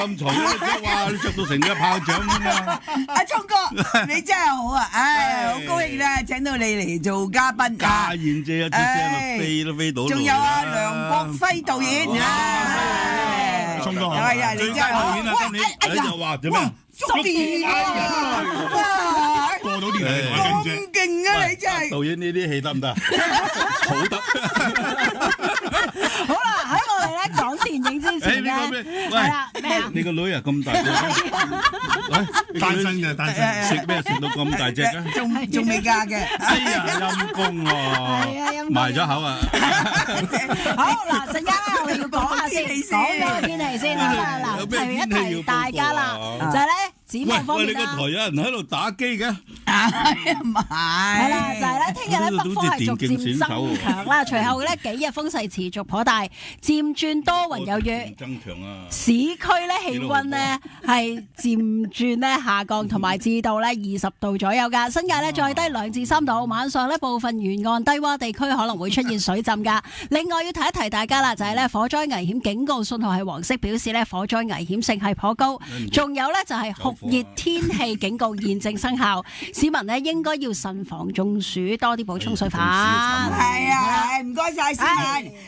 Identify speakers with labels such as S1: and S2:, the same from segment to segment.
S1: 咁嘈咧，哇！你着到成隻炮仗咁啊！
S2: 阿聰哥，你真係好啊！唉，好高興啦，請到你嚟做嘉賓。
S1: 家燕姐一啲聲啊，飛都飛到。
S2: 仲有啊，梁國輝導演啊，
S3: 聰哥好，
S2: 係啊，你真係好。
S1: 今年你就話做咩？
S2: 捉電啊！
S3: 過到年嚟玩
S2: 咁勁啊！你真係。
S1: 導演呢啲戲得唔得？
S3: 好得。
S4: 好啦，喺我哋咧講電影之前咧，係啦咩啊？
S1: 你個女啊咁大隻，
S3: 單身嘅單身，
S1: 食咩食到咁大隻嘅？
S2: 仲未嫁嘅。
S1: 哎呀，陰公喎，
S4: 係啊，陰公
S1: 埋咗口啊！
S4: 好嗱，陣間咧我哋要講下先，講咗個天氣先啦。嗱，提一提大家啦，就係咧展望方面啦。
S1: 喂，你個台有人喺度打機嘅？
S2: 唔係。
S4: 係啦，就係咧，聽日咧北風係逐漸增強啦，隨後咧幾日風勢持續頗大，漸轉多雲有雨。
S1: 增強啊！
S4: 市區咧氣温咧係漸轉咧下降，同埋至到咧20度左右㗎。新界咧再低2至3度，晚上咧部分沿岸低洼地區可能會出現水浸㗎。另外要提一提大家啦，就係咧火災危險警告信號係黃色，表示咧火災危險性係頗高。仲有咧就係酷熱天氣警告現正生效，市民咧應該要慎防中暑，多啲補充水分。
S2: 係啊，唔該晒市民。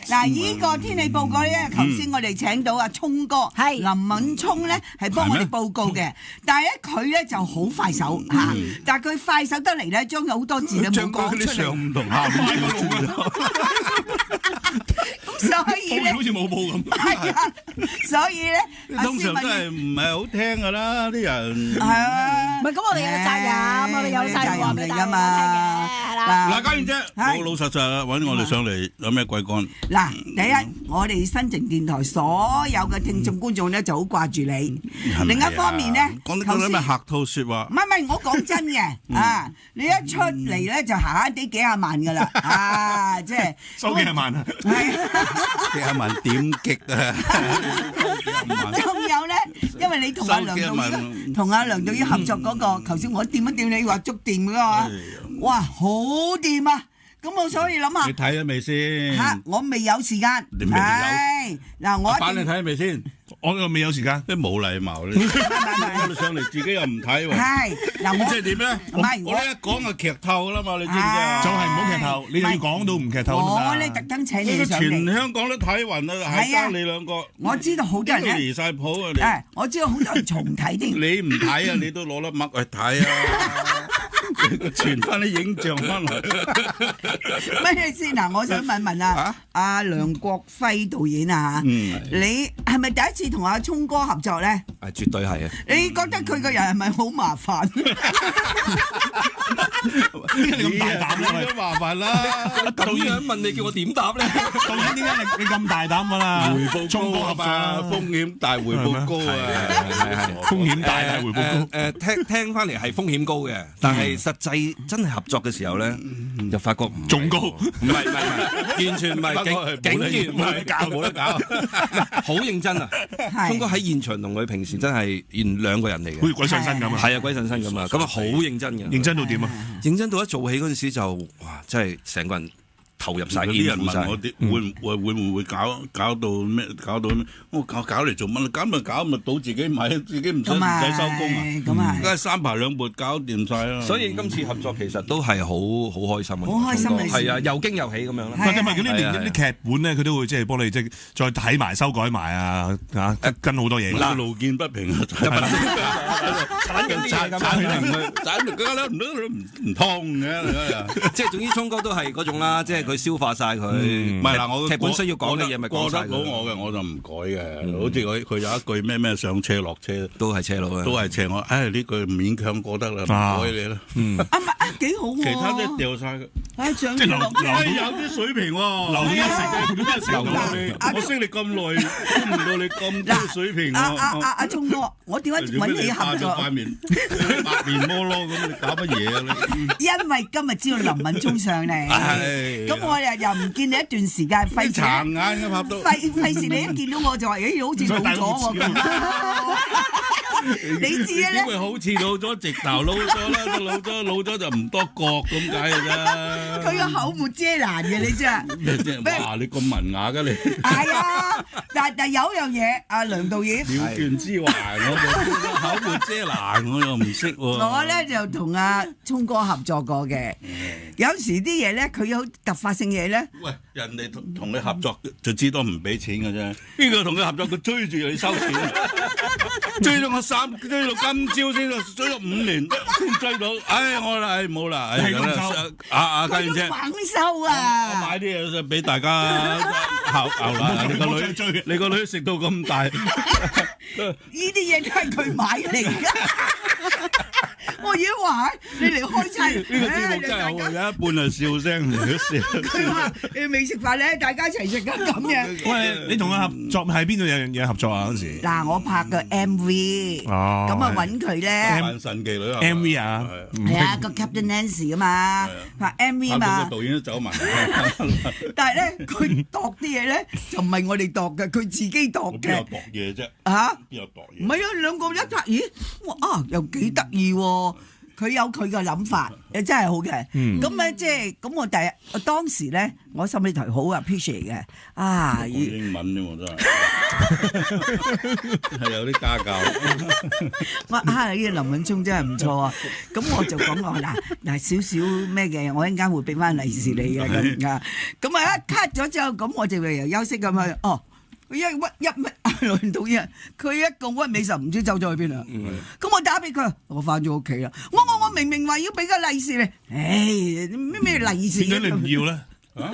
S2: 嗱，依個天氣報告咧，頭先我哋請到阿聰哥，林敏聰咧係幫我哋報告嘅，但係咧佢咧就好快手嚇，但係佢快手得嚟咧，將有好多字咧冇講出嚟。
S1: 上午同下午講咗。
S2: 所以咧，
S3: 好似冇報咁。
S2: 係啊，所以咧，
S1: 通常都係唔係好聽㗎啦，啲人。
S2: 係啊，
S4: 唔係咁，我哋有責任，我哋有責任嚟㗎嘛，係啦。
S1: 嗱，家燕姐，老老實實揾我哋上嚟，有咩鬼幹？
S2: 嗱，第一，我哋新城電台所有嘅聽眾觀眾咧就好掛住你。另一方面咧，
S1: 講啲咩客套説話？
S2: 唔係，我講真嘅啊！你一出嚟咧就閒閒地幾廿萬㗎啦啊！即係
S3: 收幾廿萬啊！
S1: 幾廿萬點擊啊！
S2: 仲有咧，因為你同阿梁導演合作嗰個，頭先我掂一掂你話觸電嗰個，哇，好掂啊！咁我所以諗下，
S1: 你睇咗未先？
S2: 嚇，我未有時間。
S1: 你未有？
S2: 係嗱，我
S1: 反你睇咗未先？
S3: 我又未有時間，
S1: 啲冇禮貌咧。我哋上嚟自己又唔睇喎。
S2: 係嗱，
S1: 咁即係點咧？
S2: 唔係
S1: 我一講就劇透啦嘛，你知唔知啊？
S3: 就係唔好劇透，你又要講到唔劇透。
S2: 我咧特登請你上嚟。
S1: 全香港都睇暈啦，係爭你兩個。
S2: 我知道好多人咧
S1: 離曬譜啊！
S2: 你我知道好多人重睇添。
S1: 你唔睇啊？你都攞粒麥去睇啊！傳翻啲影像翻嚟。
S2: 乜先嗱？我想問問啊，阿梁國輝導演啊，你係咪第一次同阿聰哥合作咧？
S5: 係絕對係啊！
S2: 你覺得佢個人係咪好麻煩？
S3: 點解你咁大膽咧？
S1: 都麻煩啦！
S5: 導演問你叫我點答咧？
S3: 導演點解你咁大膽㗎啦？
S1: 回報高啊嘛，風險大，回報高啊！
S3: 係風險大啊，回報高。
S5: 聽翻嚟係風險高嘅，但係實際真係合作嘅時候咧，就發覺
S3: 仲高。
S5: 唔係，完全唔係，竟然冇得搞，冇得搞，好認真啊！聰哥喺現場同佢平時真係兩個人嚟嘅，
S3: 好似鬼上身咁啊！
S5: 係啊，鬼上身咁啊！咁啊，好認真嘅。
S3: 認真到點啊？
S5: 認真到一做戲嗰陣時就哇，真係成個人投入晒，
S1: 啲人問我啲會唔會搞到咩？搞到咩？我搞嚟做乜？搞咪賭自己買，自己唔使收工啊！
S2: 咁啊，
S1: 梗係三排兩撥搞掂晒啦。
S5: 所以今次合作其實都係好開心啊！
S2: 好開心嘅事
S5: 係啊，又驚又喜咁樣啦。
S3: 唔係嗰啲劇本咧，佢都會即係幫你即係再睇埋、修改埋啊跟好多嘢。
S1: 嗱，路見不平啊！唔通嘅，
S5: 即係總之聰哥都係嗰種啦，即係佢消化晒佢。
S1: 唔係嗱，我
S5: 劇本需要講嘅嘢咪講晒。
S1: 過得到我嘅我就唔改嘅，好似佢有一句咩上車落車
S5: 都係車佬啊，
S1: 都係斜我。唉，呢句勉強過得啦，唔改你啦。
S2: 幾好喎！
S1: 其他都掉晒佢。
S3: 即係留
S1: 有啲水平喎，
S3: 留一成。
S1: 我識你咁耐，估唔到你咁高水平喎。
S2: 阿聰哥，我點解揾你合作？
S1: 塊面白面摩咯咁，你搞乜嘢啊？
S2: 因為今日知道林敏聰上嚟，咁我又唔見你一段時間，費事
S1: 殘眼嘅拍到，
S2: 費事你一見到我就話，咦，好似老咗喎咁。你知咧？
S1: 因為好似老咗直頭老咗啦，老咗就唔多角咁解嘅啫。
S2: 佢個口沒遮攔嘅，你知啊？
S1: 咩啫？哇！你咁文雅嘅你。
S2: 係啊，但有一樣嘢，阿梁導演。
S1: 了斷之環，我就口沒遮攔，我又唔識喎。
S2: 我咧就同阿聰哥合作過嘅，有時啲嘢咧，佢有突發性嘢咧。
S1: 喂，人哋同你合作就知多唔俾錢嘅啫。呢個同佢合作，佢追住你收錢，追到今朝先，追咗5年先追到。我冇啦，阿家燕姐，
S2: 猛收啊！
S1: 我買啲嘢俾大家牛啦。你個女食到咁大，
S2: 呢啲嘢都係佢買嚟㗎。我已經話你嚟開餐，
S1: 呢個節目真係好，有一半係笑聲嚟嘅笑。
S2: 佢話你未食飯咧，大家一齊食㗎咁樣。
S3: 喂，你同佢合作喺邊度有樣嘢合作啊？嗰時
S2: 嗱，我拍個 MV，咁啊揾佢咧。
S1: 扮神奇女
S3: MV 啊，
S2: 係啊，個 Captain Nancy 啊嘛，拍 MV 嘛。
S1: 個導演都走埋。
S2: 但係咧，佢度啲嘢咧就唔係我哋度嘅，佢自己度嘅。
S1: 邊有度嘢啫？
S2: 嚇？
S1: 邊有度嘢？
S2: 唔係啊，兩個一拍，咦？又幾得意喎！佢有佢嘅諗法，真係好嘅。咁咧即係咁，我當時咧，我心裏頭好 appreciate 嘅。
S1: 講英文啫喎，真係係有啲家教。
S2: 呢個林敏聰真係唔錯啊！咁我就講話嗱少少咩嘅，我一陣間會俾翻利是你嘅咁啊。咁啊一 cut 咗之後，咁我就又休息咁樣。佢一乜輪到人，佢一個屈尾神唔知走咗去邊啦。咁我打俾佢，我翻咗屋企啦。我明明話要俾個利是你，咩利是？
S3: 點解你唔要咧？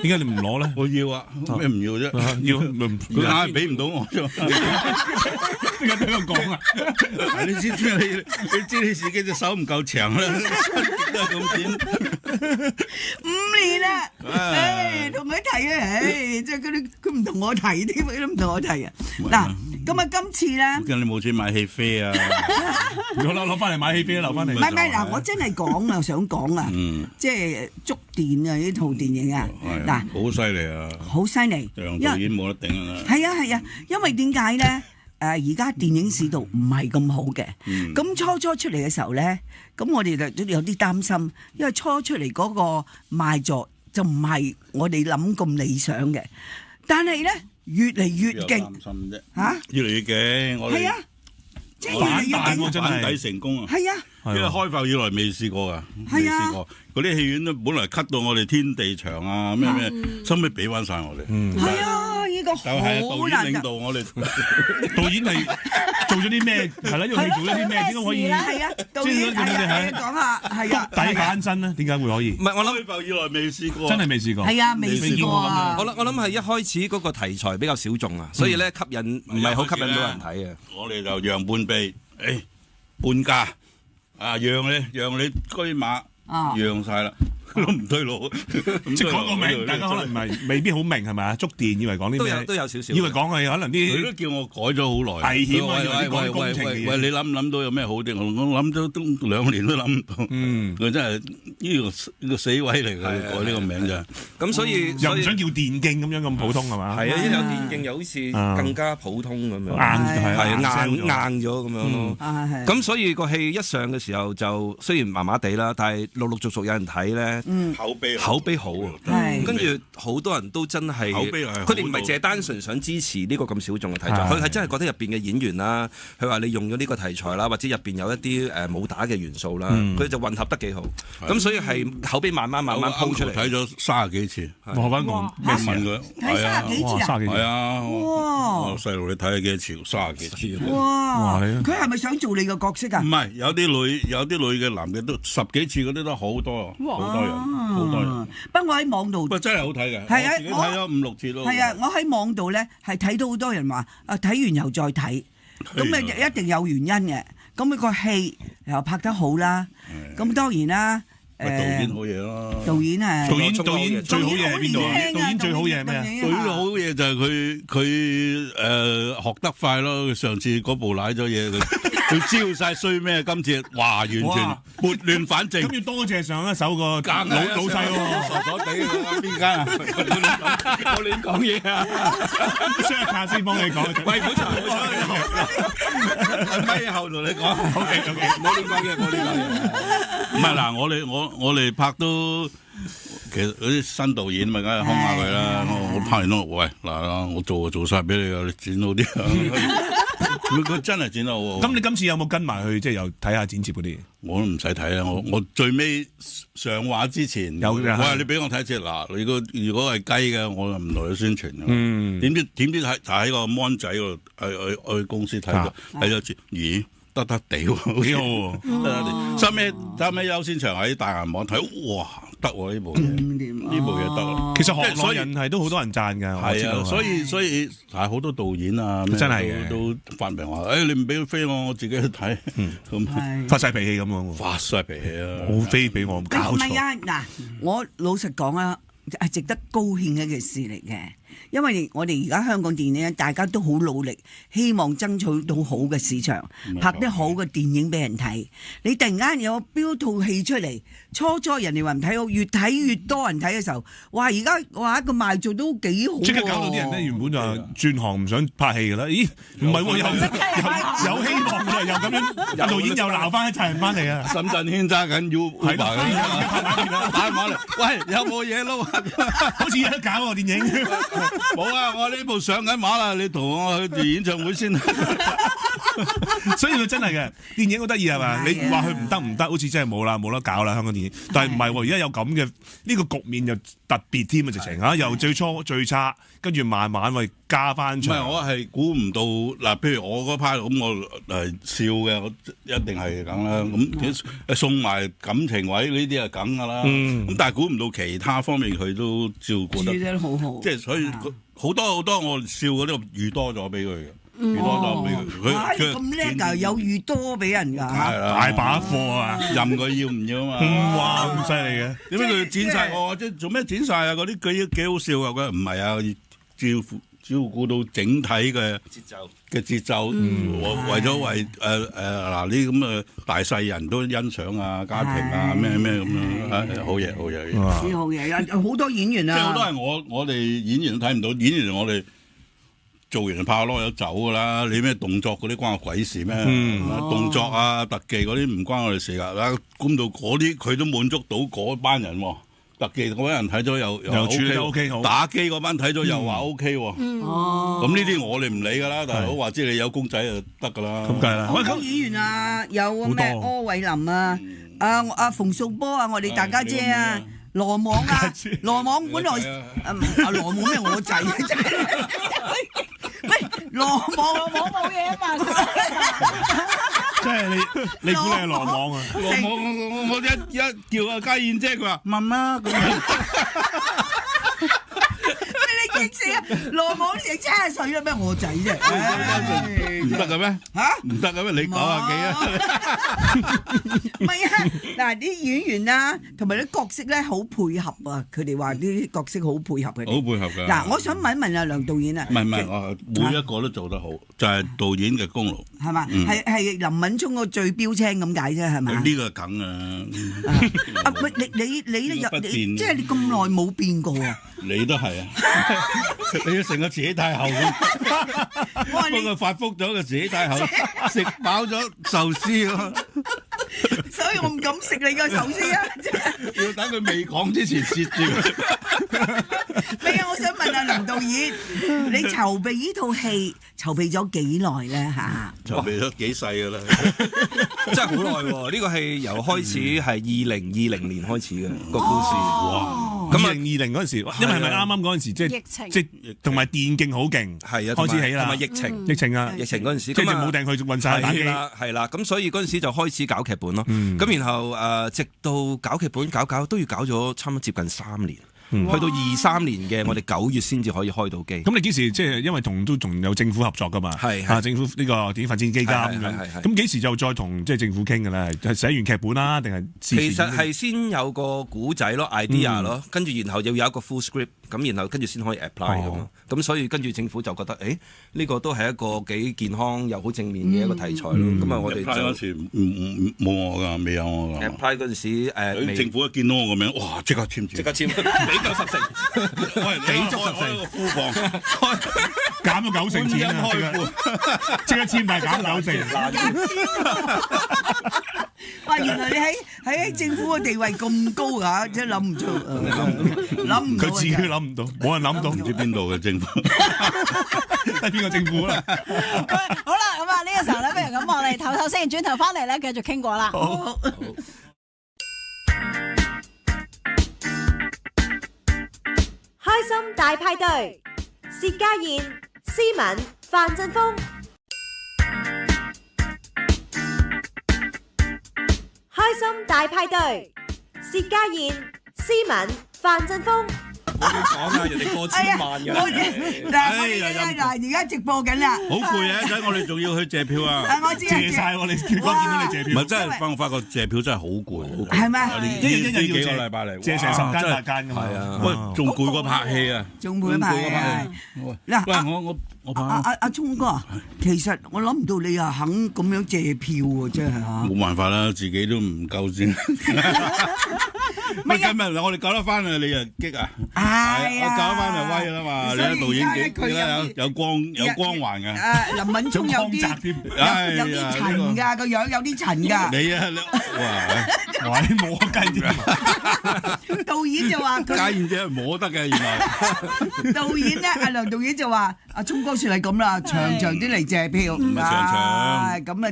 S3: 點解你唔攞咧？
S1: 我要啊，咩唔要啫？
S3: 要
S1: 佢硬係俾唔到我啫。
S3: 點解俾我講啊？
S1: 你知你自己隻手唔夠長啦，都係咁剪。
S2: 5年啦，同佢提啊，即係佢唔同我提添，佢都唔同我提啊。嗱，咁啊今次咧，
S1: 咁你冇錢買戲飛啊？
S3: 攞翻嚟買戲飛，留翻嚟。
S2: 唔係嗱，我真係講啊，想講啊，即係觸電啊呢套電影啊，嗱，
S1: 好犀利啊！
S2: 好犀利，
S1: 楊導演冇得頂啊！
S2: 係啊，因為點解咧？而家電影市道唔係咁好嘅，咁初出嚟嘅時候咧，咁我哋就有啲擔心，因為初出嚟嗰個賣座就唔係我哋諗咁理想嘅，但係咧越嚟越勁，
S1: 擔心啫
S2: 嚇，
S1: 越嚟越勁，我哋
S2: 係啊，即係越嚟越勁，
S3: 真係
S1: 反底成功啊！
S2: 係啊，
S1: 因為開埠以來未試過噶，未試過嗰啲戲院都本來 cut 到我哋天地牆啊咩，收尾俾翻晒我哋，
S2: 係啊。呢個好難
S1: 領導我哋，
S3: 導演係做咗啲咩？係啦，呢個戲做咗啲咩？點解可以？
S2: 係啊，導演係講下係啊，
S3: 底翻身咧？點解會可以？
S5: 唔係我諗
S1: 開埠以來未試過，
S3: 真係未試過。
S2: 係啊，未試過啊！
S5: 我諗係一開始嗰個題材比較小眾啊，所以咧吸引唔係好吸引到人睇啊。
S1: 我哋就讓半臂，半價啊，讓你車馬讓晒啦。都唔對路，
S3: 即係講個名，大家可能唔係未必好明係咪啊？觸電以為講啲咩？
S5: 都有少少。
S3: 以為講係可能啲，
S1: 佢都叫我改咗好耐。
S3: 危險啊！
S1: 喂，你諗到有咩好啲？我諗咗都2年都諗唔到。佢真係呢個死位嚟嘅，改呢個名啫。
S5: 咁所以
S3: 又唔想叫電競咁樣咁普通係嘛？
S5: 係啊，一有電競又好似更加普通咁樣。硬咗咁樣咯。咁所以個戲一上嘅時候就雖然麻麻地啦，但係陸陸續續有人睇咧。口碑好啊，跟住好多人都真係，佢哋唔係淨係單純想支持呢個咁小眾嘅題材，佢係真係覺得入邊嘅演員啦，佢話你用咗呢個題材啦，或者入邊有一啲武打嘅元素啦，佢就混合得幾好，咁所以係口碑慢慢鋪出嚟。
S1: 睇咗30幾次，
S3: 我翻講咩事
S1: 佢？
S2: 睇30幾次啊？
S1: 係啊，哇！細路你睇咗幾多次？30幾次。
S2: 哇！佢係咪想做你個角色啊？
S1: 唔係，有啲女嘅男嘅都10幾次嗰啲都好多，好多人。好多人，
S2: 不過我喺網度，
S1: 真係好睇嘅。
S2: 係啊，
S1: 我自己睇咗5、6次咯。
S2: 係啊，我喺網度咧係睇到好多人話睇完又再睇，咁一定有原因嘅。咁個戲又拍得好啦，咁當然啦。
S1: 導演好嘢咯。
S2: 導演
S3: 最好嘢喺邊度？導演最好嘢係咩啊？
S1: 導演好嘢就係佢學得快咯。上次嗰部瀨咗嘢，佢佢招晒衰咩？今次哇，完全撥亂反正。
S3: 咁要多謝上一手個老細喎，
S1: 傻傻地邊間啊？
S5: 我亂講嘢啊！
S3: 雙下先幫你講。
S5: 喂，唔好嘈，
S1: 咪後同你講。
S3: OK，
S5: 唔好亂講嘢，唔好亂講嘢。
S1: 唔係嗱，我哋拍都。其實嗰啲新導演咪梗係兇下佢啦，我拍完都喂嗱，我做晒俾你㗎，你剪好啲。佢真係剪得好。
S3: 咁你今次有冇跟埋去即係又睇下剪接嗰啲？
S1: 我都唔使睇啦，我最尾上畫之前有喂，你俾我睇次嗱，如果係雞嘅，我就唔同你宣傳嘅。點知喺個 mon 仔嗰度去公司睇咗次，咦？得地喎，好
S3: 幾好喎。
S1: 收尾優先場喺大銀幕睇，哇！得喎呢部嘢，呢部嘢得。
S3: 其實行內人係都好多人讚㗎，
S1: 係啊，所以係好多導演啊，
S3: 真係嘅
S1: 都發明話，你唔俾佢飛我自己去睇，咁
S3: 發晒脾氣咁樣喎，
S1: 發晒脾氣啊！
S3: 冇飛俾我，搞錯。
S2: 唔係啊，嗱，我老實講啊，係值得高興嘅一件事嚟嘅。因為我哋而家香港電影大家都好努力，希望爭取到好嘅市場，拍啲好嘅電影俾人睇。你突然間有標套戲出嚟，初人哋話唔睇好，越睇越多人睇嘅時候，哇！而家哇個賣座都幾好，
S3: 即刻搞到啲人咧原本就轉行唔想拍戲㗎啦。咦？唔係喎，有希望嘅，又咁樣，導演又鬧翻一齊人翻嚟啊！
S1: 深圳牽揸緊要係打電話嚟，喂，有冇嘢撈啊？
S3: 好似有得搞喎電影。
S1: 冇啊！我呢部上緊畫啦，你同我去演唱會先。
S3: 所以佢真係嘅電影好得意係嘛？你話佢唔得，好似真係冇得搞啦香港電影。但係唔係喎，而家有咁嘅呢個局面又特別添啊！直情嚇，由最初最差，跟住慢慢加翻出。唔係，
S1: 我係估唔到嗱，譬如我嗰 part 咁，我笑嘅，我一定係咁啦。咁送埋感情位呢啲係梗㗎啦。咁但係估唔到其他方面佢都照顧得
S2: 好好。
S1: 即係所以好多我笑嗰啲預多咗俾佢嘅。預多咗俾佢，
S2: 佢咁叻㗎，有預多俾人㗎，
S3: 大把貨啊！
S1: 任佢要唔要啊嘛？
S3: 哇，咁犀利嘅，
S1: 點解佢剪晒我？即係做咩剪晒啊？嗰啲幾好笑啊！佢唔係啊，照顧到整體嘅節奏，為咗嗱呢咁嘅大細人都欣賞啊，家庭啊咩咁樣，好嘢。
S2: 好嘢，有好多演員啊！
S1: 即係好多係我哋演員都睇唔到，演員我哋。做完拍攞有走㗎啦，你咩動作嗰啲關我鬼事咩？動作啊、特技嗰啲唔關我哋事㗎。估到嗰啲佢都滿足到嗰班人喎，特技嗰班人睇咗又
S3: 處理得 OK 好，
S1: 打機嗰班睇咗又話 OK 喎。咁呢啲我哋唔理㗎啦，大佬話知你有公仔就得㗎啦。
S3: 咁梗係啦。
S2: 好多演員啊，有咩柯偉林啊、阿馮素波啊，我哋大家姐啊。羅網啊，羅網本來羅網咩我仔啊真係，喂羅網冇嘢啊嘛，
S3: 即係你估你係羅網啊？
S1: 羅網我一叫阿家燕姐佢話媽媽咁。
S2: 激死啊！羅網成70歲啦咩？我仔啫，
S1: 唔得嘅咩？嚇唔得嘅咩？你90幾啊？
S2: 唔係啊！嗱啲演員啊，同埋啲角色咧好配合啊！佢哋話啲角色好配合嘅。
S1: 好配合㗎。
S2: 嗱，我想問一問阿梁導演啊。
S1: 唔係，我每一個都做得好，就係導演嘅功勞。
S2: 係嘛？係林敏聰個最標青咁解啫，係嘛？
S1: 呢個梗啊！
S2: 喂，你咧又即係你咁耐冇變過啊？
S1: 你都係啊！你要成個慈禧太后咁，幫佢發福咗個慈禧太后，食飽咗壽司咯。
S2: 所以我唔敢食你個壽司啊！
S1: 要等佢未講之前攝住佢。
S2: 係啊，我想問阿林導演，你籌備呢套戲籌備咗幾耐咧嚇？
S1: 籌備咗幾世㗎啦，
S5: 真係好耐喎！呢個戲由開始係2020年開始嘅個故事。哇！
S3: 咁2020嗰陣時，因為係咪啱啱嗰陣時即同埋電競好勁，
S5: 係啊，
S3: 開始起啦，
S5: 同埋疫情嗰陣時，
S3: 跟住冇掟去運晒打機
S5: 啦，係啦，咁所以嗰陣時就開始搞劇本咯。咁然後直到搞劇本搞都要搞咗差唔多接近3年。去到23年嘅我哋9月先至可以開到機。
S3: 咁你幾時即係因為仲有政府合作噶嘛？係政府呢個電影發展基金咁樣。咁幾時就再同即係政府傾嘅咧？係寫完劇本啦，定係？
S5: 其實係先有個古仔咯 ，idea 咯，跟住然後要有一個 full script， 咁然後跟住先可以 apply 咁嘛。咁所以跟住政府就覺得，呢個都係一個幾健康又好正面嘅一個題材咯。咁啊，我哋
S1: 嗰時冇我㗎，未有我㗎。
S5: apply 嗰陣時，
S1: 政府一見到我個名，哇！即刻簽字，
S5: 即刻簽，俾夠10成，俾足10成，
S1: 庫房
S3: 減咗9成錢啊！即刻簽，但係減9成。
S2: 哇！原來你喺政府嘅地位咁高㗎，真係諗唔出，諗唔到。
S3: 佢自己諗唔到，冇人諗到，
S1: 唔知邊度嘅政府，
S3: 係邊個政府啦？
S4: 好啦，咁啊呢個時候咧，不如咁我哋唞唞先，轉頭翻嚟咧繼續傾過啦。好。
S6: 開心大派對，薛家燕、思敏、范振鋒。開心大派對，薛家燕、思敏、范振鋒。
S5: 我哋講啊，人哋過千萬嘅。
S2: 嗱，而家直播緊啦。
S1: 好攰啊！陣我哋仲要去借票啊！
S2: 我知
S3: 借晒喎，你見到你借票。
S1: 唔係真係，我發覺借票真係好攰。
S2: 係咪？
S3: 一日要
S1: 幾個禮拜嚟，
S3: 借成10間8間㗎嘛。
S1: 係啊，喂，仲攰過拍戲啊！
S2: 仲攰過拍戲。
S1: 嗱，我
S2: 阿聰哥，其實我諗唔到你又肯咁樣借票喎，真係嚇。
S1: 冇辦法啦，自己都唔夠先。咪今日我哋搞得翻啊！你又激啊！我搞得翻就威啦嘛！你啲導演幾有光環嘅。
S2: 林敏聰有啲塵㗎，個樣有啲塵㗎。
S1: 你啊，哇！
S3: 你摸雞
S2: 導演就話佢。
S1: 家燕姐摸得嘅原來。
S2: 導演咧，阿梁導演就話：阿聰哥算係咁啦，長啲嚟借票。
S1: 唔係長
S2: 咁啊，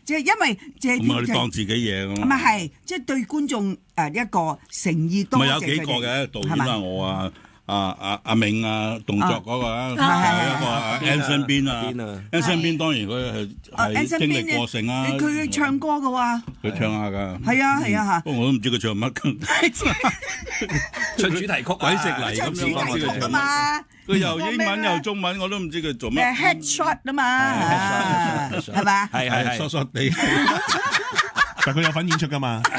S2: 即係因為借票。
S1: 咁啊，你當自己嘢咁。
S2: 唔係，即係對觀眾一個誠意多謝佢哋。
S1: 咪有幾個嘅導演啊，我啊。阿銘啊，動作嗰個啊，係一個 Anson 邊啊，Anson 邊當然佢係經歷過剩啊。
S2: 佢唱歌嘅喎，
S1: 佢唱下㗎。
S2: 係啊嚇。
S1: 不過我都唔知佢唱乜嘅。
S5: 唱主題曲
S1: 鬼食泥咁樣
S2: 啊嘛。
S1: 佢又英文又中文，我都唔知佢做乜。
S2: Headshot 啊嘛，係嘛？
S1: 係疏疏地。
S3: 但佢有份演出㗎嘛？
S5: 有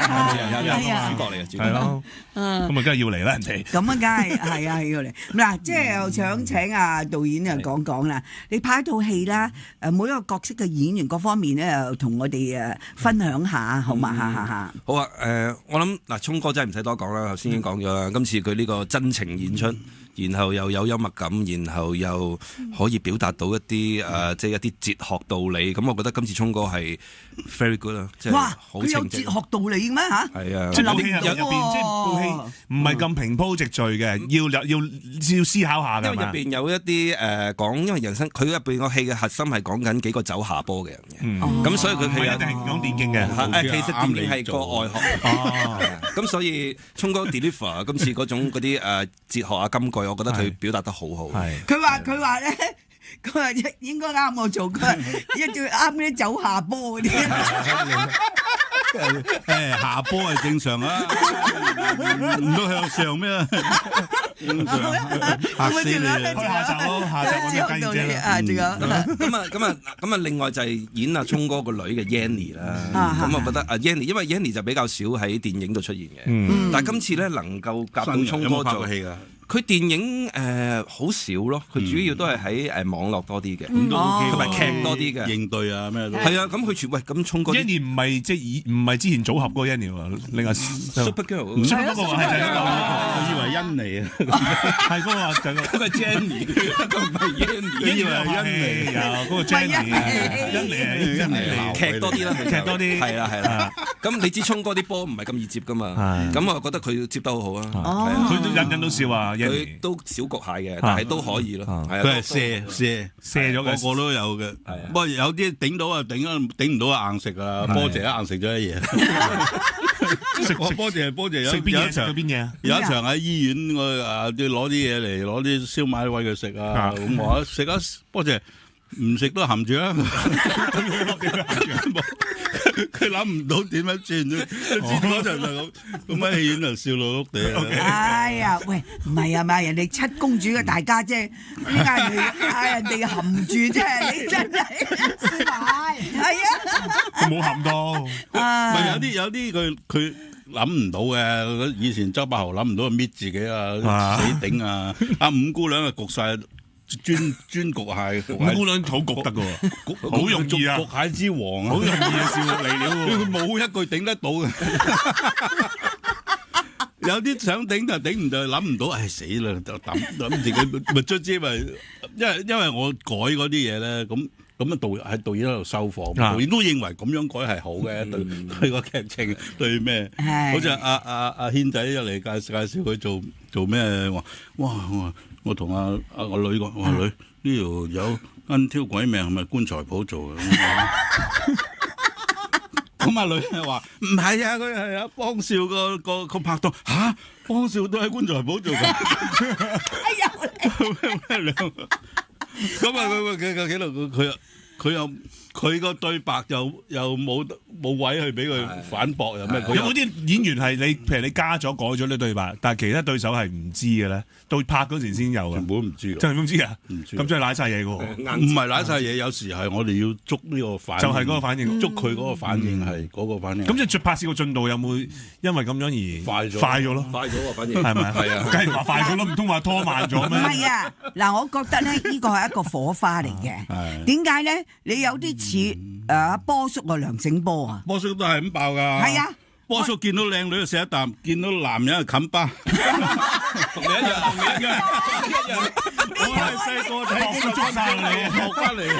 S5: 主角嚟嘅，
S3: 係咯。咁啊，梗係要嚟啦，人哋。
S2: 咁啊，梗係係啊，要嚟。嗱，即係又想請阿導演又講講啦。你拍一套戲啦，每一個角色嘅演員各方面咧，又同我哋分享下，好嘛？嚇。
S5: 好啊，我諗嗱，聰哥真係唔使多講啦，頭先已經講咗啦。今次佢呢個真情演出，然後又有幽默感，然後又可以表達到一啲即係一啲哲學道理。咁我覺得今次聰哥係 very good 啊，即係好清晰。
S2: 佢有哲學道理咩嚇？
S5: 係啊，
S3: 即係部戲入邊，即係部戲唔係咁平鋪直敍嘅，要思考下㗎嘛。
S5: 因為入邊有一啲講，因為人生佢入邊個戲嘅核心係講緊幾個走下坡嘅人嘅。咁所以佢係
S3: 一定係講電競嘅。
S5: 其實電競係個外行。咁所以聰哥 deliver 今次嗰種嗰啲哲學啊金句，我覺得佢表達得好好。
S2: 佢話咧。佢話應該啱我做，佢話一最啱啲走下坡嗰啲。
S1: 下坡係正常啊，唔都向上咩？嚇死你啊！
S3: 下集咯，下集我哋計啫。
S5: 咁啊，另外就係演阿聰哥個女嘅 Yanny 啦。咁我覺得阿 Yanny，因為 Yanny 就比較少喺電影度出現嘅。但係今次咧能夠夾到聰哥做戲㗎。佢電影好少咯，佢主要都係喺網絡多啲嘅，同埋劇多啲嘅
S1: 應對啊咩都
S5: 係啊。咁佢咁聰哥
S3: Yanny 唔係即係唔係之前組合嗰個 Yanny 喎，另外
S5: Super Girl
S3: 唔係嗰個
S1: 我以為欣妮啊，
S3: 係嗰個就
S5: 嗰個 Jenny，嗰唔係 Yanny，
S3: 以為係欣妮啊，嗰個 Jenny，欣妮
S5: 劇多啲啦，
S3: 劇多啲
S5: 係啦。咁你知聰哥啲波唔係咁易接噶嘛，咁我覺得佢接得好好啊。
S3: 佢都人都笑啊。
S5: 佢都小局蟹嘅，但係都可以咯。
S1: 佢係射咗嘅，個個都有嘅。不過有啲頂到啊，頂唔到啊，硬食啊。波姐硬食咗啲嘢。食波姐
S3: 食邊嘢？食邊嘢啊？
S1: 有一場喺醫院，我攞啲嘢嚟，攞啲燒賣餵佢食啊。咁我食啊，波姐唔食都含住啊。佢諗唔到點樣轉啫，轉嗰陣就咁喺戲院就笑到碌地。
S2: 哎呀，喂，唔係啊嘛，人哋七公主嘅大家姐，點解人哋含住啫？你真係師奶，係啊，
S3: 冇含到。
S1: 咪有啲佢諗唔到嘅，以前周柏豪諗唔到搣自己啊，死頂啊！阿五姑娘啊焗晒。專焗蟹，
S3: 五姑娘好焗得嘅喎，好容易啊！
S1: 焗蟹之王啊，
S3: 好容易啊，笑嚟了喎，
S1: 佢冇一句頂得到嘅。有啲想頂就頂唔到，諗唔到，唉死啦！就諗自己咪卒之咪，因為我改嗰啲嘢咧，咁啊導演喺度收貨，導演都認為咁樣改係好嘅，對個劇情對咩？好似阿軒仔一嚟介紹佢做咩話，哇！我同阿女講，我話女呢度有跟挑鬼命係咪棺材鋪做嘅？咁阿女係話唔係啊，佢係阿邦少個拍檔嚇，邦少都喺棺材鋪做嘅。
S2: 哎呀！
S1: 咁啊佢又佢個對白又冇位去俾佢反駁又咩？
S3: 有冇啲演員係你譬如你加咗改咗啲對白，但係其他對手係唔知嘅咧？到拍嗰時先有嘅，
S1: 全部都唔知㗎，
S3: 真係唔知啊！
S1: 唔知
S3: 咁真係賴晒嘢嘅喎，
S1: 唔係賴晒嘢，有時係我哋要捉呢個反應，
S3: 就係嗰個反應，
S1: 捉佢嗰個反應係嗰個反應。
S3: 咁即係拍攝個進度有冇因為咁樣而快咗咯？
S5: 快咗啊！反應
S3: 係咪？
S5: 係啊，
S3: 梗係話快咗咯，唔通話拖慢咗咩？
S2: 唔係啊！嗱，我覺得咧，呢個係一個火花嚟嘅。點解咧？你有啲似波叔個梁醒波啊！
S1: 波叔都係咁爆㗎。係啊！波叔見到靚女就食一啖，見到男人就冚巴。同你一樣。我係細個睇呢個捉晒你，學翻嚟啊！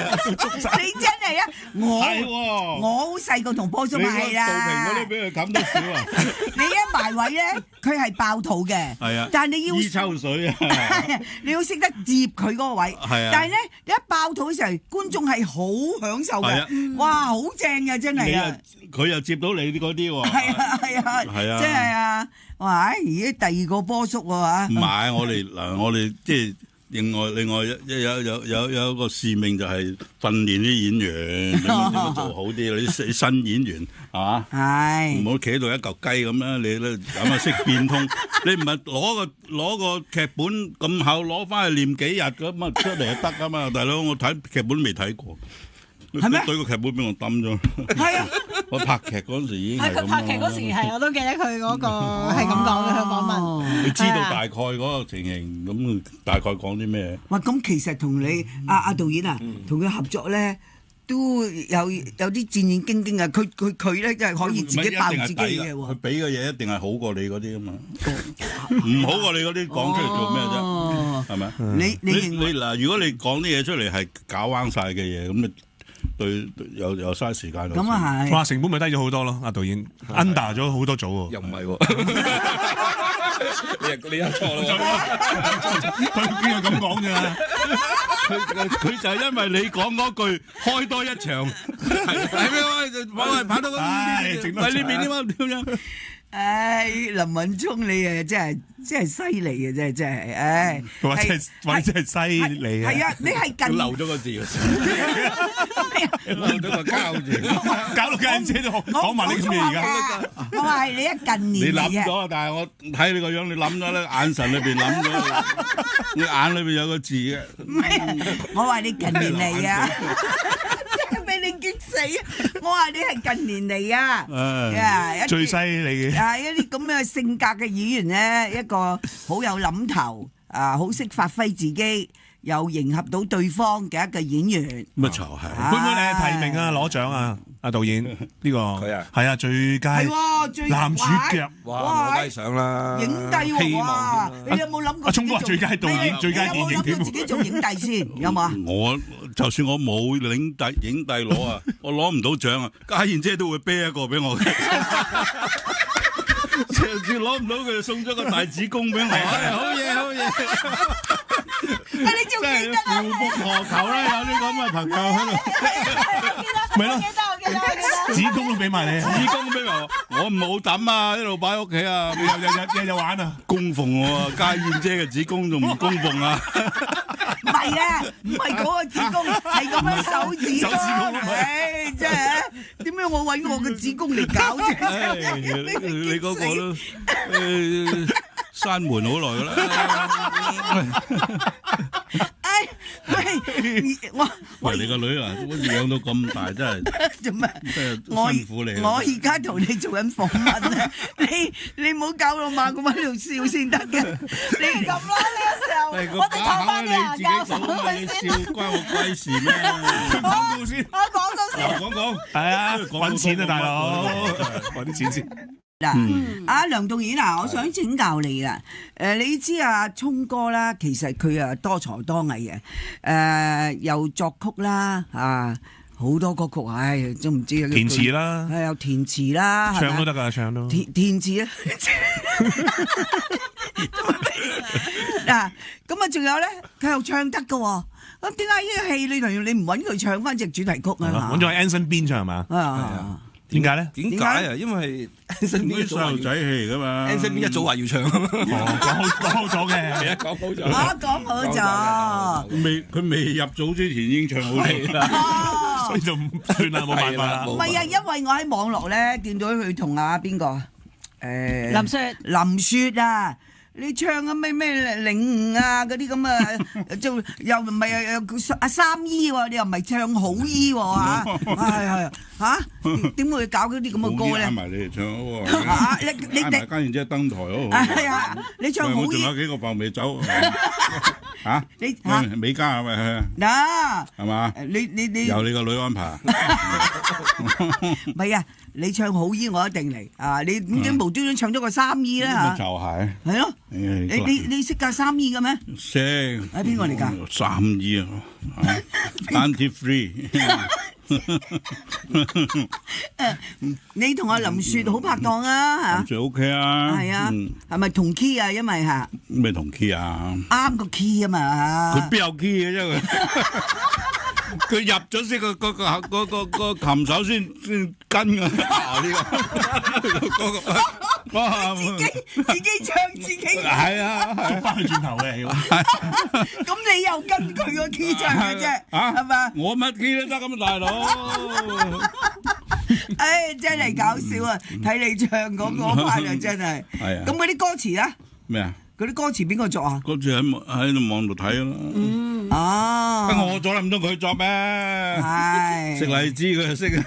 S2: 你真係啊！我好細個同波叔拍戲啦。杜平
S1: 嗰啲俾佢冚得少啊！
S2: 你一埋位咧，佢係爆肚嘅。係啊，但係你要
S1: 衣抽水啊！
S2: 你要識得接佢嗰個位。係啊。但係咧，一爆肚嘅時候，觀眾係好享受嘅。哇，好正嘅真係啊！
S1: 佢又接到你嗰啲喎。
S2: 係啊，即係啊！哇！而家第二個波叔喎。
S1: 唔係，我哋即係另外有一個使命就係訓練啲演員點樣做好啲，啲新演員係嘛？係唔好企喺度一嚿雞咁樣，你咧咁啊識變通。你唔係攞個劇本咁厚攞翻去練幾日咁啊出嚟就得噶嘛？大佬，我睇劇本都未睇過。係咩？對個劇本俾我抌咗。係啊！我拍劇嗰陣時已經係咁。
S4: 佢拍劇嗰時係，我都記得佢嗰個係咁講嘅，佢訪問。
S1: 你知道大概嗰個情形，咁大概講啲咩？
S2: 哇！咁其實同你阿導演啊，同佢合作咧，都有啲戰戰兢兢啊！佢咧真係可以自己爆自己嘅喎。
S1: 佢俾嘅嘢一定係好過你嗰啲啊嘛。唔好過你嗰啲講出嚟做咩啫？係咪？你嗱，如果你講啲嘢出嚟係搞彎晒嘅嘢，咁你。對，又嘥時間。
S2: 咁啊係。
S3: 哇，成本咪低咗好多咯，阿導演 under 咗好多組喎。
S5: 又唔係喎，你又錯啦。
S3: 佢邊個咁講啫？
S1: 佢就係因為你講嗰句開多一場，係咩？跑到喺呢邊點樣？
S2: 唉，林敏聰你啊，真係犀利嘅，真係，唉，
S3: 或者係犀利啊！
S2: 係啊，你係近
S1: 漏咗個字嘅，漏咗個交字，
S3: 搞到家姐都講埋呢啲嘢而家。
S2: 我話係你一近年
S1: 你諗咗，但係我睇你個樣，你諗咗咧，眼神裏邊諗咗，你眼裏邊有個字嘅。
S2: 唔係，我話你近年嚟啊！俾你激死啊！我話你係近年嚟啊，
S3: 最犀利嘅。
S2: 一啲咁嘅性格嘅演員咧，一個好有諗頭，好識發揮自己，又迎合到對方嘅一個演員。
S1: 乜就係？
S3: 會唔會你係提名啊？攞獎啊？阿導演呢個
S5: 佢啊，
S3: 係啊，最佳男主角，
S5: 哇！攞低相啦，
S2: 影帝喎！哇！你有冇諗過？
S3: 阿聰哥最佳導演、最佳電影，
S2: 有冇諗過自己做影帝先？有冇啊？
S1: 我就算我冇影帝攞啊，我攞唔到獎啊，家燕姐都會啤一個俾我嘅。上次攞唔到佢就送咗個大子宮俾我，好嘢！
S2: 你仲記得啊？
S1: 夫復何求啦？有啲咁嘅朋友喺度，
S3: 咪咯，子宮都俾埋你，
S1: 子宮都俾埋我唔好抌啊！一路擺喺屋企啊，
S3: 日玩啊，
S1: 供奉我啊！家燕姐嘅子宮仲唔供奉啊？
S2: 唔係啊，唔係嗰個子宮，係咁樣手指公，唉，真係點樣樣我揾我嘅子宮嚟搞啫？
S1: 你嗰個都閂門好耐㗎啦。喂，你個女啊，養到咁大真係
S2: 做咩？
S1: 辛苦你。
S2: 我而家同你做緊訪問啊！你唔好搞到猛咁喺度笑先得嘅。你咁啦，呢個時候我哋透翻啲牙教授佢先。
S1: 笑關我鬼事咩？
S3: 廣告先，
S2: 我講到先。
S1: 廣告
S3: 係啊，揾錢啊，大佬，揾啲錢先。
S2: 嗱，阿梁導演啊，我想請教你啊。你知阿聰哥啦，其實佢啊多才多藝嘅，又作曲啦，好多歌曲，都唔知
S3: 填詞啦，
S2: 係又填詞啦，
S3: 唱都得㗎，唱都
S2: 填詞啊。嗱，咁啊，仲有咧，佢又唱得㗎喎。咁點解呢個戲你唔揾佢唱翻隻主題曲啊？
S3: 揾咗 Anson Bean 唱係嘛？點解咧？
S5: 點解啊？因為 Anson Bean
S1: 細路仔戲嚟㗎嘛。
S5: Anson Bean 一早話要唱，
S3: 講好咗嘅，
S5: 係啊，講好咗。
S2: 講好咗。
S1: 佢未入組之前已經唱好戲啦，
S3: 所以就唔算啦，冇辦法啦。
S2: 唔係啊，因為我喺網絡咧見到佢同阿邊個林雪啊。你唱啊咩領悟啊嗰啲咁啊，就又唔係阿三姨喎，你又唔係唱好姨喎嚇，係點會搞嗰啲咁嘅歌咧？
S1: 啱埋你哋唱喎，
S2: 你
S1: 啱埋然之後登台咯。
S2: 係啊，你唱好姨。
S1: 我仲有幾個飯未走嚇？
S2: 你
S1: 美嘉係咪？
S2: 嗱
S1: 係嘛？
S2: 你
S1: 由你個女安排。
S2: 唔係啊，你唱好姨我一定嚟啊！你點解無端端唱咗個三姨咧嚇？
S1: 就係。
S2: 係咯。你識架三姨嘅咩？
S1: 識。
S2: 係邊個嚟㗎？
S1: 三姨啊 ，Auntie Free。
S2: 你同阿林雪好拍檔啊嚇？
S1: 林雪 OK 啊。
S2: 係啊，係咪同 key 啊？因為嚇。
S1: 咩同 key 啊？
S2: 啱個 key 啊嘛。
S1: 佢邊有 key 嘅啫佢。佢入咗先個琴手先跟㗎。
S2: 自己唱自己。
S1: 係啊，
S3: 捉翻去轉頭嘅。
S2: 咁你又跟佢個 key 唱嘅啫，係嘛？
S1: 我乜 key 都得咁大佬。
S2: 真係搞笑啊！睇你唱嗰班啊，真係。係啊。咁嗰啲歌詞咧？
S1: 咩啊？
S2: 嗰啲歌詞邊個作啊？
S1: 歌詞喺度網度睇啦。
S2: 哦。
S1: 不過我作唔到佢作咩？係。食荔枝佢就識啊。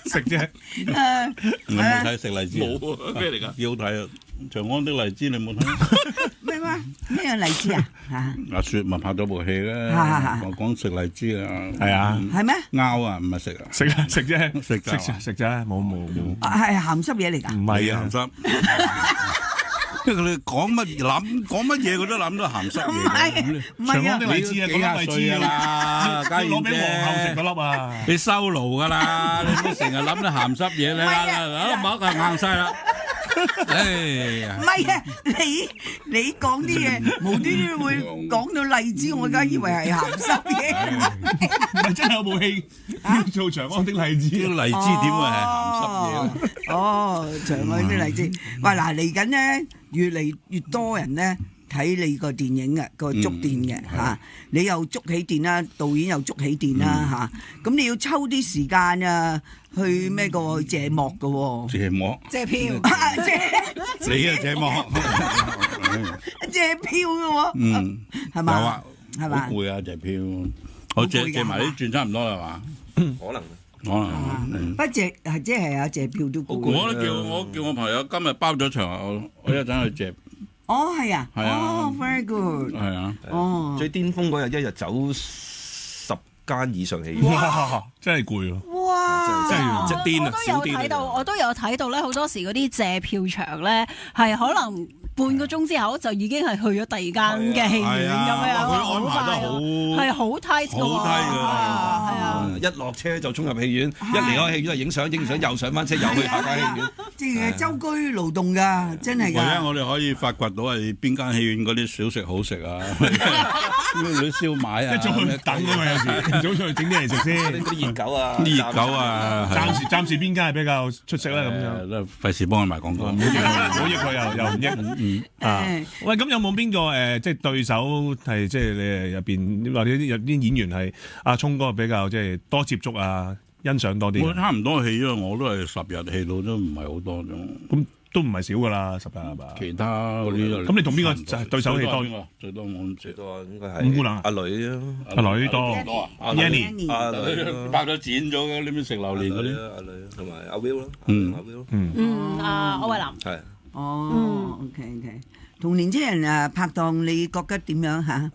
S1: 食啫。你冇睇食荔枝？冇啊！咩嚟㗎？幾好睇啊！長安的荔枝你冇睇？
S2: 咩荔枝啊？
S1: 阿雪咪拍咗部戲咧，我講食荔枝啊。係啊。係咩？拗啊，唔係食啊。食啫，
S3: 食啫，冇。
S2: 係鹹濕嘢嚟㗎？
S1: 唔係啊，鹹濕。因為佢哋講乜嘢，佢都諗到鹹濕嘢。
S2: 唔係啊，
S3: 你知啊，幾廿歲啦，攞俾皇后食嗰粒啊，
S1: 你收爐㗎啦，你唔好成日諗啲鹹濕嘢咧，冇係硬晒啦。唔
S2: 係啊，你講啲嘢無端端會講到荔枝，我而家以為係鹹濕嘢。
S3: 唔係真係有部戲做長安的荔枝，
S1: 荔枝點會係鹹濕嘢？
S2: 哦，長安的荔枝。喂，嗱嚟緊咧，越嚟越多人咧睇你個電影嘅個觸電嘅嚇，你又捉起電啦，導演又捉起電啦嚇，咁你要抽啲時間啊去咩個謝幕嘅喎？
S1: 謝幕？
S2: 謝票？
S1: 你啊謝幕？
S2: 謝票嘅喎？係嘛？
S1: 有啊，係嘛？好攰啊謝票，我借埋啲轉差唔多係嘛？
S5: 可能。
S2: 不謝係即係啊謝票都攰。
S1: 我都叫我朋友今日包咗場，我一陣去借。
S2: 哦，係啊，
S1: 係啊，
S2: 哦 very good，
S1: 係啊，
S2: 哦，
S5: 最巔峰嗰日一日走10間以上戲院，
S3: 哇，真係攰喎！
S4: 哇，
S5: 真係即係癲啊！
S4: 我都有睇到咧，好多時嗰啲借票場咧係可能半個鐘之後就已經係去咗第二間嘅戲院咁樣，
S1: 佢安排得好，
S4: 係好 tight 㗎，
S1: 好 tight 㗎，
S4: 係啊！
S5: 一落車就衝入戲院，一離開戲院就影相，影完相又上翻車，又去下間戲院。
S2: 即係周居勞動㗎，真係㗎。
S1: 唯一我哋可以發掘到係邊間戲院嗰啲小食好食啊！嗰啲燒賣啊，
S3: 一早去等㗎嘛，有時早出去整啲嚟食先。
S5: 啲熱狗啊，
S1: 啲熱狗啊，
S3: 暫時邊間係比較出色咧？咁樣
S1: 都費事幫佢賣廣告，唔好
S3: 益佢又唔益。喂，咁有冇邊個即係對手係即係你入邊或者有啲演員係阿聰哥比較即係多接觸啊？欣賞多啲？
S1: 我差唔多戲，因為我都係10日戲到，都唔係好多啫。
S3: 咁都唔係少噶啦，10日係嘛？
S1: 其他嗰啲
S3: 咁你同邊個就係對手戲多？
S1: 最多我唔知。
S5: 最多應該係
S3: 五姑娘
S5: 阿女啊，
S3: 阿女多
S5: 阿
S3: Yanny
S5: 阿女
S1: 拍咗剪咗嘅，你咪食榴蓮嗰啲。
S5: 阿女同埋阿 Will 咯，阿 Will，
S4: 柯煒林
S5: 係。
S2: 哦，OK，同年青人拍檔，你覺得點樣嚇？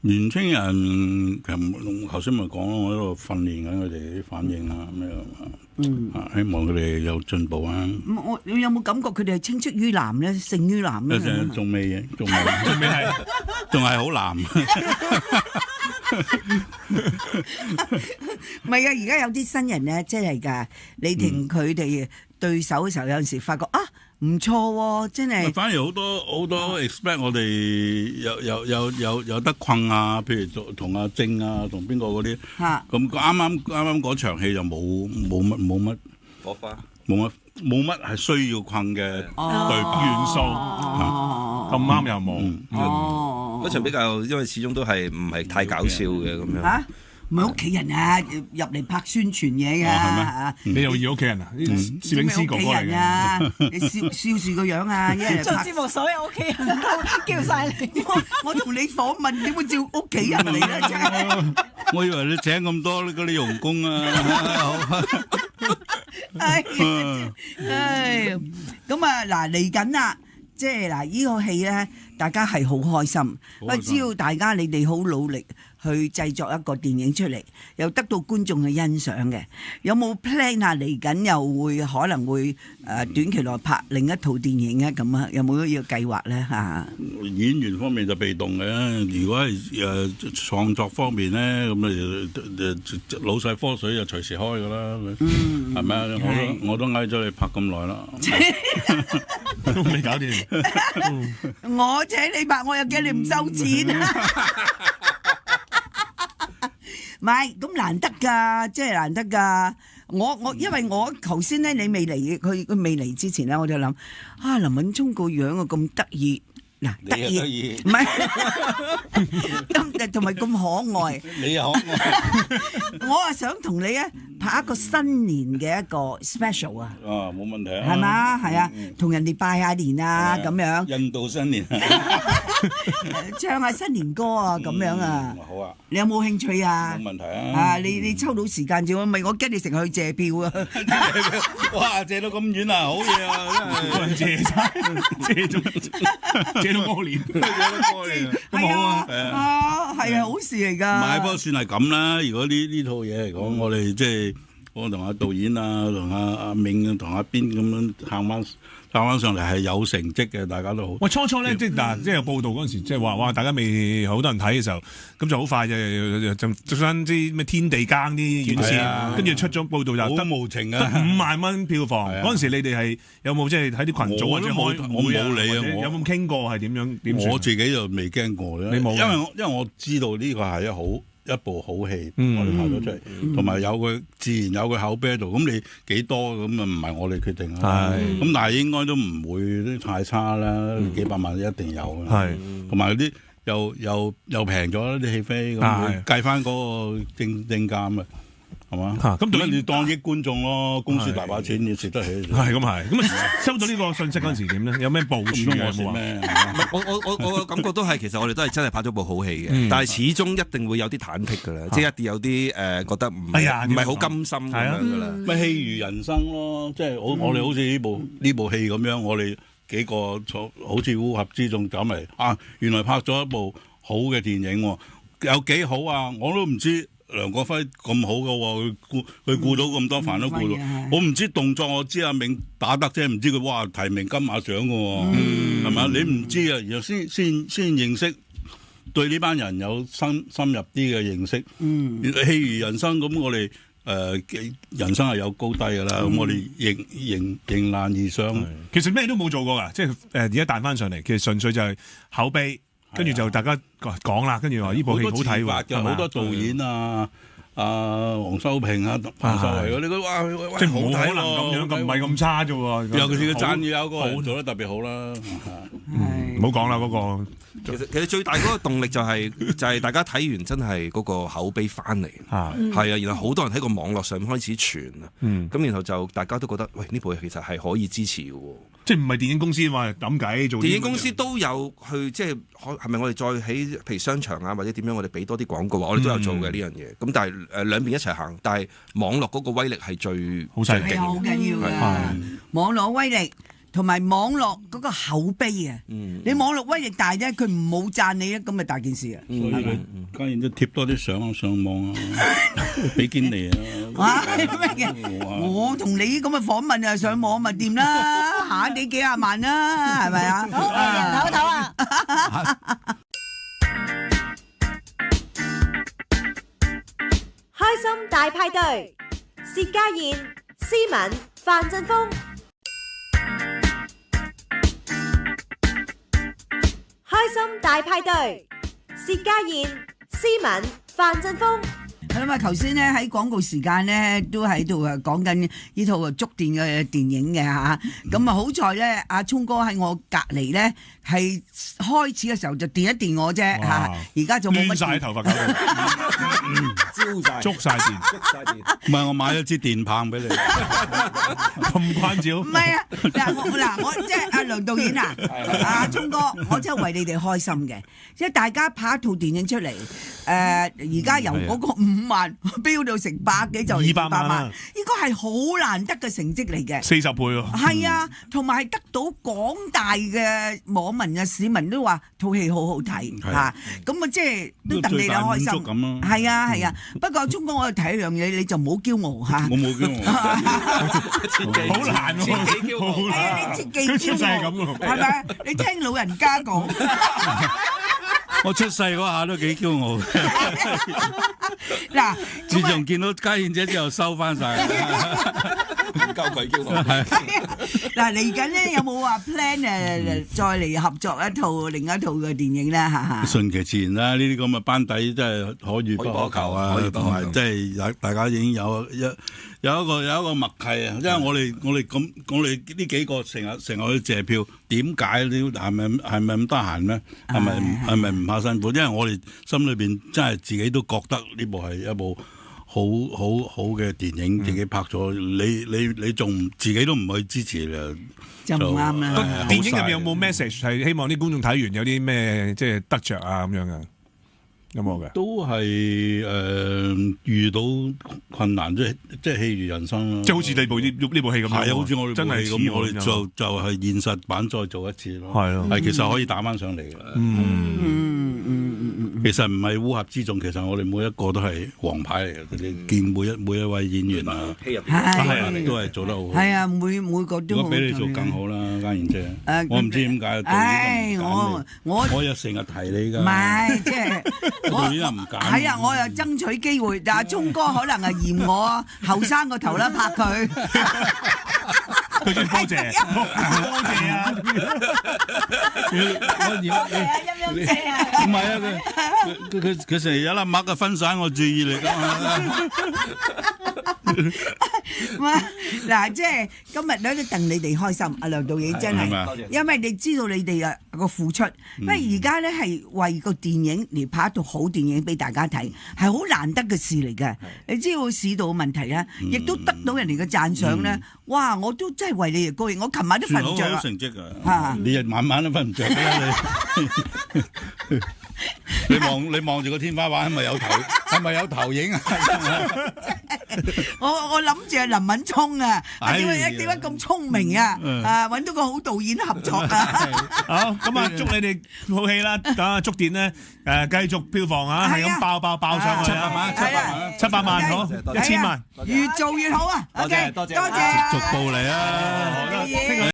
S1: 年青人其實頭先咪講咯，我喺度訓練緊佢哋啲反應啊咁樣，希望佢哋有進步啊。
S2: 你有冇感覺佢哋係青出於藍咧，勝於藍咧？
S1: 仲未嘅，仲未係，仲係好藍。
S2: 唔係啊！而家有啲新人咧，真係㗎，你同佢哋對手嘅時候，有陣時發覺啊，唔錯喎，真係。反而好多 expect 我哋有得困啊，譬如同阿正啊，同邊個嗰啲。嚇！咁啱啱嗰場戲就冇乜
S5: 火花，
S1: 冇乜係需要困嘅對白
S3: 元素，咁啱又冇。
S5: 嗰場比較，因為始終都係唔係太搞笑嘅咁樣。
S2: 嚇！唔係屋企人啊，入嚟拍宣傳嘢㗎嚇。
S3: 你又要屋企人啊？攝影師哥哥嚟
S2: 嘅。你笑住個樣啊！
S4: 做節目所有屋企人都叫晒你。
S2: 我同你訪問點會照屋企人嚟咧？啫。
S1: 我以為你請咁多嗰啲傭工啊。咁啊嗱嚟緊啦，即係嗱呢個戲咧，大家係好開心。只要大家你哋好努力去製作一個電影出嚟，又得到觀眾嘅欣賞嘅，有冇 plan 啊？嚟緊又會可能會短期內拍另一套電影咧？咁啊，有冇呢個計劃咧？嚇，演員方面就被動嘅，如果係創作方面咧，咁啊老細科水就隨時開噶啦，係咪啊？我都嗌咗你拍咁耐啦，
S3: 都未搞掂。
S2: 我請你拍，我又驚你唔收錢。唔係，咁難得㗎，即係難得㗎。因為我頭先咧，你未嚟，佢未嚟之前咧，我就諗啊，林敏聰個樣啊咁得意，嗱得意，唔係，咁同埋咁可愛，你又可愛，我啊想同你咧拍一個新年嘅一個 special 啊，冇問題啊，係嘛，係啊，同人哋拜下年啊咁樣，印度新年，唱下新年歌啊咁樣啊，好啊。你有冇興趣啊？冇問題啊！你抽到時間啫，唔係我驚你成日去借票啊！哇，借到咁遠啊，好嘢啊！真係借晒，借到過年，咁好啊！係啊，好事嚟㗎。唔係，不過算係咁啦。如果呢套嘢嚟講，我哋即係我同阿導演啊，同阿銘同阿邊咁樣行翻上嚟係有成績嘅，大家都好。喂，初咧即係有報道嗰陣時，即係話哇，大家未好多人睇嘅時候，咁就好快就做翻啲咩天地間啲院線，跟住出咗報道就得無情啊，得5萬蚊票房。嗰陣時你哋係有冇即係喺啲群組或者開會啊？有冇傾過係點樣？點我自己就未驚過咧，你冇，因為我知道呢個係一部好戲，我哋拍咗出嚟，同埋有佢自然有佢口碑喺度。咁你幾多咁啊？唔係我哋決定啦。咁但係應該都唔會太差啦，幾百萬一定有。係，同埋啲又平咗啲戲飛，咁計翻嗰個正價啊，係嘛？咁你當益觀眾咯，公司大把錢，你食得起。係咁係。咁啊，收到呢個信息嗰陣時點咧？有咩部署啊？
S5: 我感覺都係，其實我哋都係真係拍咗部好戲嘅，但係始終一定會有啲忐忑㗎啦，即係一定有啲覺得唔係好甘心咁樣㗎啦。咪戲如人生咯，即係我哋好似呢部戲咁樣，我哋幾個好似烏合之眾走嚟啊，原來拍咗一部好嘅電影喎，有幾好啊！我都唔知。梁國輝咁好嘅喎，佢顧到咁多飯都顧到。我唔知動作，我知阿銘打得啫，唔知佢哇提名金馬獎嘅喎，係咪？你唔知啊，然後先認識，對呢班人有深入啲嘅認識。戲如人生咁，我哋人生係有高低㗎啦。咁我哋迎難而上。
S3: 其實咩都冇做過㗎，即係而家彈翻上嚟，其實純粹就係口碑。跟住就大家講啦，跟住話呢部戲好睇喎，好
S1: 多導演啊，黃修平啊，范秀慧嗰啲，哇，
S3: 即係冇可能咁樣，咁唔係咁差啫喎。
S1: 尤其是佢讚譽有個做得特別好啦。
S3: 好講啦嗰個。
S5: 其實最大嗰個動力就係大家睇完真係嗰個口碑翻嚟，係啊，然後好多人喺個網絡上開始傳啊，咁然後就大家都覺得喂呢部戲其實係可以支持嘅喎，
S3: 即係唔係電影公司話諗計做？
S5: 電影公司都有去即係係咪我哋再喺譬如商場啊或者點樣我哋俾多啲廣告啊，我哋都有做嘅呢樣嘢。咁但係兩邊一齊行，但係網絡嗰個威力係最
S3: 好犀利，
S2: 好緊要嘅網絡威力。同埋網絡嗰個口碑啊，你網絡威力大啫，佢唔冇讚你咧，咁咪大件事啊！
S1: 所以佢當然都貼多啲相上網啊，比堅尼啊！
S2: 我同你咁嘅訪問啊，上網咪掂啦，下你幾廿萬啦，係咪啊？
S4: 好，唞啊！
S6: 開心大派對，薛家燕、思敏、范振鋒。開心大派對，薛家燕、思敏、范振鋒。
S2: 咁啊，頭先咧喺廣告時間咧都喺度講緊呢套觸電嘅電影嘅嚇，咁啊好在咧阿聰哥喺我隔離咧係開始嘅時候就電一電我啫嚇，而家就冇乜
S3: 亂曬頭髮搞到，捉曬電，
S1: 唔係我買咗支電棒俾你，
S3: 咁關照？
S2: 唔係啊，嗱我即係阿梁導演啊，阿聰哥，我真係為你哋開心嘅，即係大家拍一套電影出嚟，而家由嗰個5萬飆到成百幾就200萬，呢個係好難得嘅成績嚟嘅
S3: ，40倍喎。
S2: 係啊，同埋係得到廣大嘅網民啊市民都話套戲好好睇嚇，咁啊即係都戥你哋開心咁咯。係啊係啊，不過聰哥我又睇一樣嘢，你就唔好驕傲嚇。
S1: 我冇驕傲，
S3: 好難喎，
S2: 係啊，你切忌驕傲，係咪？你聽老人家講。
S1: 我出世嗰下都幾驕傲嘅，
S2: 嗱，
S1: 自從見到家燕姐之後收翻晒，
S5: 唔夠佢驕傲。
S2: 嗱，嚟緊咧有冇話 plan 再嚟合作另一套嘅電影咧嚇？
S1: 順其自然啦，呢啲咁嘅班底真係可遇不可求啊，同埋即係大家已經有一個默契啊，因為我哋呢幾個成日去借票，點解呢？係咪咁得閒咩？係咪唔怕辛苦？因為我哋心裏邊真係自己都覺得呢部係一部好嘅電影，自己拍咗，你仲自己都唔去支持
S2: 就唔啱啦。
S3: 電影入面有冇 message 係希望啲觀眾睇完有啲咩即係得着啊咁樣嘅？有冇嘅？
S1: 都係遇到困難，即係戲如人生咯。
S3: 即係好似呢部戲咁，
S1: 係啊，好似我哋
S3: 真係
S1: 咁，我哋就係現實版再做一次咯。
S3: 係咯，
S1: 其實可以打翻上嚟嘅。其實唔係烏合之眾，其實我哋每一個都係王牌嚟嘅。你見每一位演員啊，都係做得好好。
S2: 係啊，每個都。
S1: 如果俾你做更好啦，家燕姐。我唔知點解我又成日提你㗎。
S2: 唔係，即係。
S1: 導演又唔揀，
S2: 係啊！我又爭取機會，但係聰哥可能係嫌我後生個頭啦，拍佢。
S3: 佢先多謝，多謝啊！
S4: 陰姐啊！
S1: 唔係啊，佢成日一粒麥嘅分散我注意力㗎嘛。
S2: 嗱，即係今日咧都戥你哋開心，阿梁導演真係，因為你知道你哋個付出，因為而家咧係為個電影嚟拍一套好電影俾大家睇，係好難得嘅事嚟嘅。你知道市道嘅問題咧，亦都得到人哋嘅讚賞咧。哇！我都真係為你哋高興，我琴晚都瞓唔着啦。
S1: 好成績啊！你日晚晚都瞓唔着啦你。你望住個天花板係咪有投影啊？
S2: 我諗住係林敏聰啊，點解咁聰明啊？揾到個好導演合作啊！
S3: 好，咁啊，祝你哋好戲啦，等啊觸電咧繼續票房啊，係咁爆上去啊！700萬好，1000萬，
S2: 越做越好啊！OK，多謝，
S1: 逐步嚟啊！